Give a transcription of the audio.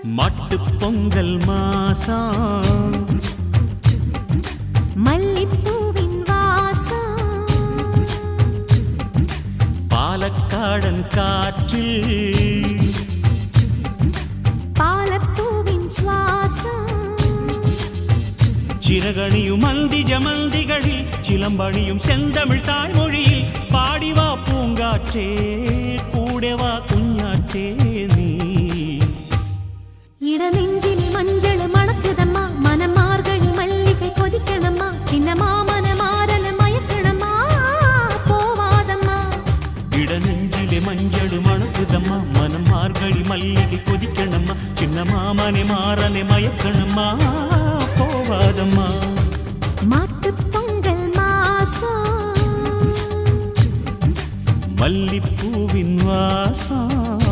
மாட்டுப் பொங்கல் மாசம் மல்லிப்பூவின் வாசம் பாலக்காடன் காற்றில் பாலப்பூவின் சுவாசம் சிறகணியும் மந்தி ஜமந்திகளில் சிலம்பணியும் செந்தமிழ் தாய்மொழியில் பாடிவா பூங்காற்றே கூடவா குஞ்ஞாற்றே நீ இடநெஞ்சில் மஞ்சள் மணக்குதம்மா மனம் மார்கழி மல்லிகை கொதிக்கணம்மா சின்ன மாமன மாறன மயக்கணம்மா போவாதம்மா இடநெஞ்சிலே மஞ்சள் மணக்குதம்மா மனம் மார்கழி மல்லிகை கொதிக்கணம்மா சின்ன மாமனை மாறனை மயக்கணம்மா போவாதம்மா மாட்டுப் பொங்கல் மாசம் மல்லிப்பூவின் வாசம்